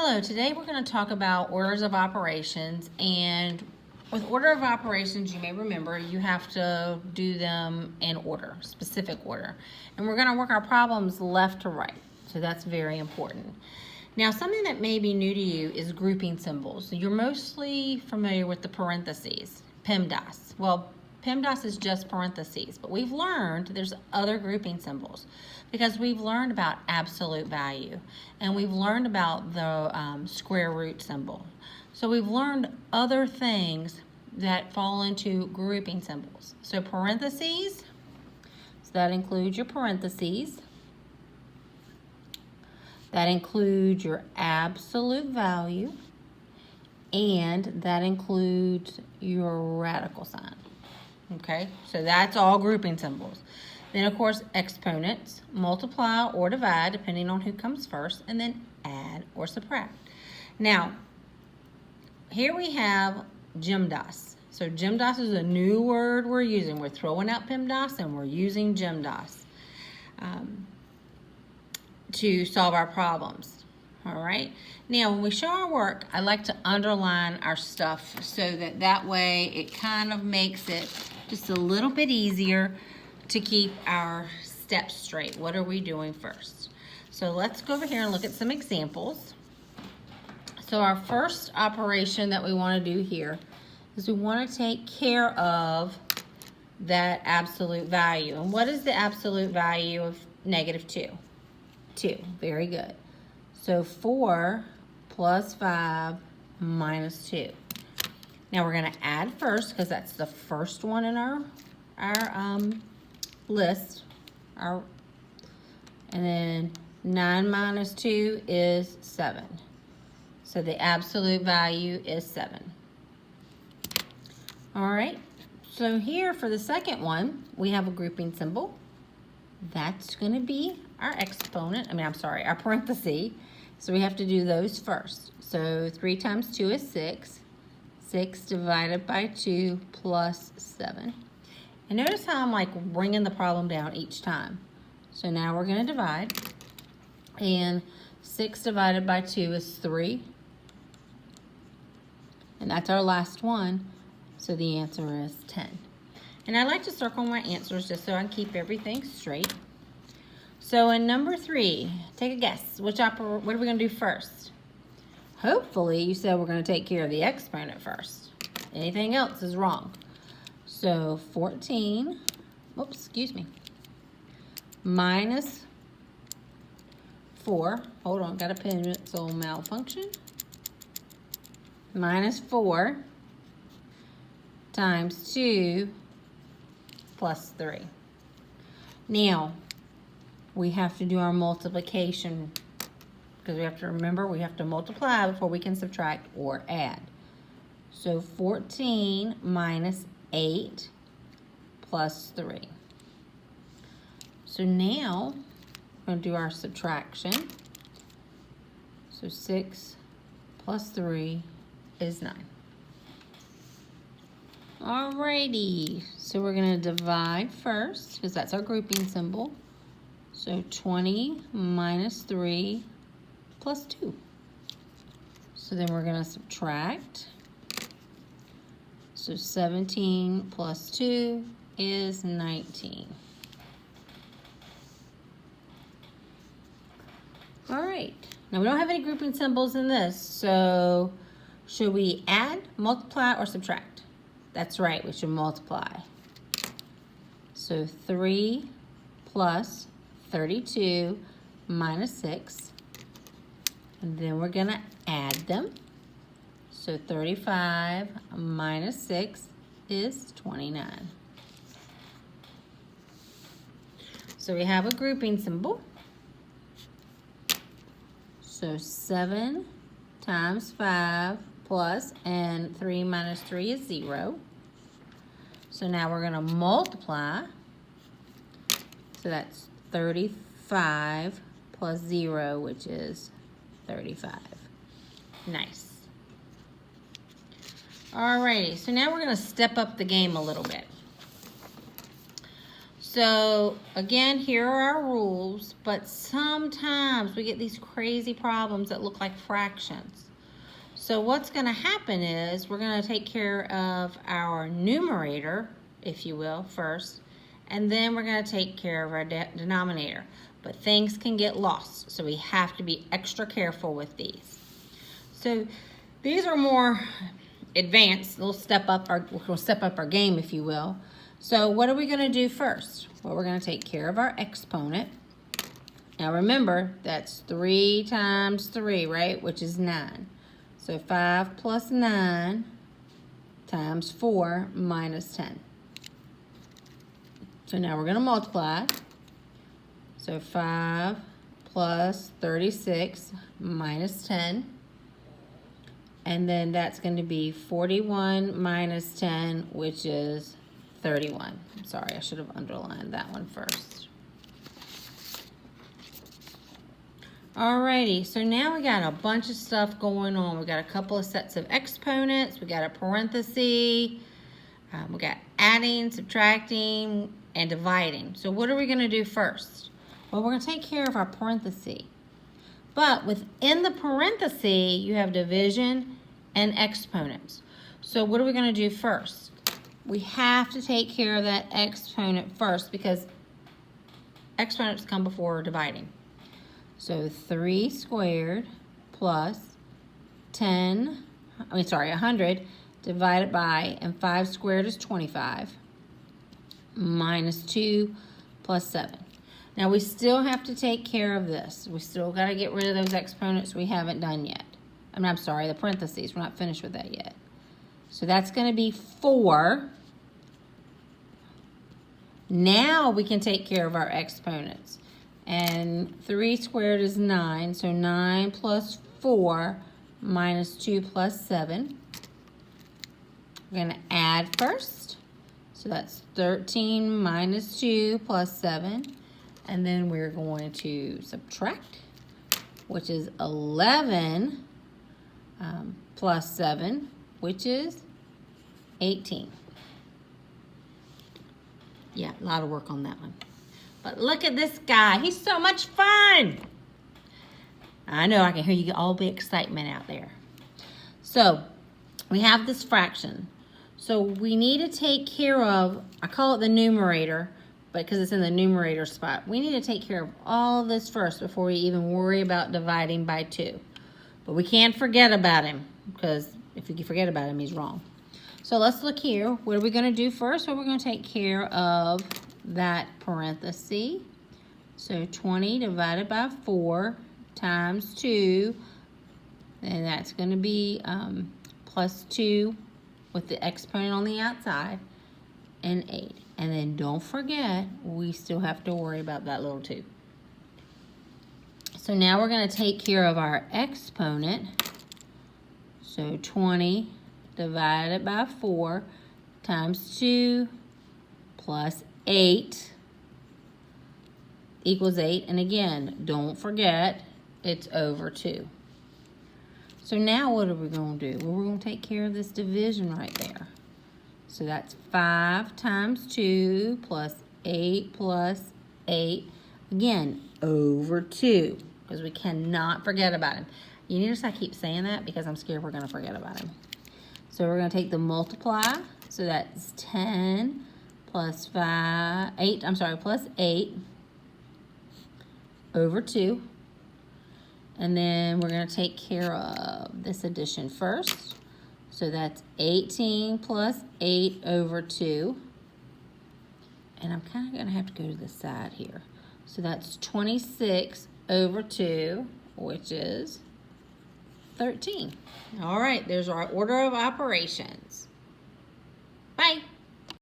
Hello, today we're going to talk about orders of operations, and with order of operations, you may remember you have to do them in order, specific order. And we're going to work our problems left to right, so that's very important. Now, something that may be new to you is grouping symbols. You're mostly familiar with the parentheses, PEMDAS. Well, PEMDAS is just parentheses, but we've learned there's other grouping symbols because we've learned about absolute value and we've learned about the square root symbol. So we've learned other things that fall into grouping symbols. So parentheses, so that includes your parentheses. That includes your absolute value, and that includes your radical sign. Okay, so that's all grouping symbols. Then, of course, exponents, multiply or divide, depending on who comes first, and then add or subtract. Now, here we have GEMDAS. So GEMDAS is a new word we're using. We're throwing out PEMDAS and we're using GEMDAS to solve our problems. All right. Now, when we show our work, I like to underline our stuff so that way it kind of makes it just a little bit easier to keep our steps straight. What are we doing first? So let's go over here and look at some examples. So our first operation that we want to do here is we want to take care of that absolute value. And what is the absolute value of -2? 2. Very good. So 4 plus 5 minus 2. Now we're going to add first because that's the first one in our list. And then 9 minus 2 is 7. So the absolute value is 7. All right. So here for the second one, we have a grouping symbol. That's going to be our exponent. Our parenthesis. So we have to do those first. So 3 times 2 is 6. 6 divided by 2 plus 7. And notice how I'm like bringing the problem down each time. So now we're going to divide. And 6 divided by 2 is 3. And that's our last one. So the answer is 10. And I like to circle my answers just so I can keep everything straight. So in number 3, take a guess. What are we going to do first? Hopefully you said we're going to take care of the exponent first. Anything else is wrong. So 14, minus 4. Hold on, got a pencil malfunction. Minus 4 times 2 plus 3. Now, we have to do our multiplication because we have to remember we have to multiply before we can subtract or add. So 14 minus 8 plus 3. So now we're going to do our subtraction. So 6 plus 3 is 9. Alrighty, so we're going to divide first because that's our grouping symbol. So 20 minus 3 plus 2. So then we're going to subtract. So 17 plus 2 is 19. All right. Now we don't have any grouping symbols in this, so should we add, multiply, or subtract? That's right, we should multiply. So 3 plus 32 minus 6. And then we're going to add them. So 35 minus 6 is 29. So we have a grouping symbol. So 7 times 5 plus, and 3 minus 3 is 0. So now we're going to multiply. So that's 35 plus 0, which is 35. Nice. Alrighty, so now we're going to step up the game a little bit. So again, here are our rules, but sometimes we get these crazy problems that look like fractions. So what's going to happen is we're going to take care of our numerator, if you will, first, and then we're going to take care of our denominator. But things can get lost, so we have to be extra careful with these. So these are more advanced. We'll step up our game, if you will. So what are we going to do first? Well, we're going to take care of our exponent. Now remember, that's 3 times 3, right? Which is 9. So 5 plus 9 times 4 minus 10. So now we're going to multiply. So 5 plus 36 minus 10. And then that's going to be 41 minus 10, which is 31. Sorry, I should have underlined that one first. Alrighty, so now we got a bunch of stuff going on. We got a couple of sets of exponents. We got a parenthesis. We got adding, subtracting, and dividing. So what are we going to do first? Well, we're going to take care of our parenthesis. But within the parenthesis, you have division and exponents. So what are we going to do first? We have to take care of that exponent first because exponents come before dividing. So 3 squared plus 100 divided by, and 5 squared is 25, minus 2 plus 7. Now we still have to take care of this. We still got to get rid of those exponents we haven't done yet. I'm sorry, the parentheses. We're not finished with that yet. So that's going to be 4. Now we can take care of our exponents. And 3 squared is 9, so 9 plus 4 minus 2 plus 7. We're going to add first. So that's 13 minus 2 plus 7. And then we're going to subtract, which is 11 plus 7, which is 18. Yeah, a lot of work on that one. But look at this guy. He's so much fun. I know, I can hear you all the excitement out there. So we have this fraction. So we need to take care of, I call it the numerator, but because it's in the numerator spot, we need to take care of all of this first before we even worry about dividing by 2. But we can't forget about him, because if you forget about him, he's wrong. So let's look here. What are we going to do first? Well, we're going to take care of that parenthesis. So 20 divided by 4 times 2, and that's going to be plus 2 with the exponent on the outside, and 8. And then don't forget, we still have to worry about that little 2. So now we're going to take care of our exponent. So 20 divided by 4 times 2 plus 8 equals 8. And again, don't forget, it's over 2. So now what are we going to do? Well, we're going to take care of this division right there. So that's 5 times 2 plus 8 plus 8. Again, over 2, because we cannot forget about him. You notice I keep saying that because I'm scared we're going to forget about him. So we're going to take the multiply. So that's 10 plus 8 over 2. And then we're going to take care of this addition first. So that's 18 plus 8 over 2. And I'm kind of going to have to go to the side here. So that's 26 over 2, which is 13. All right, there's our order of operations.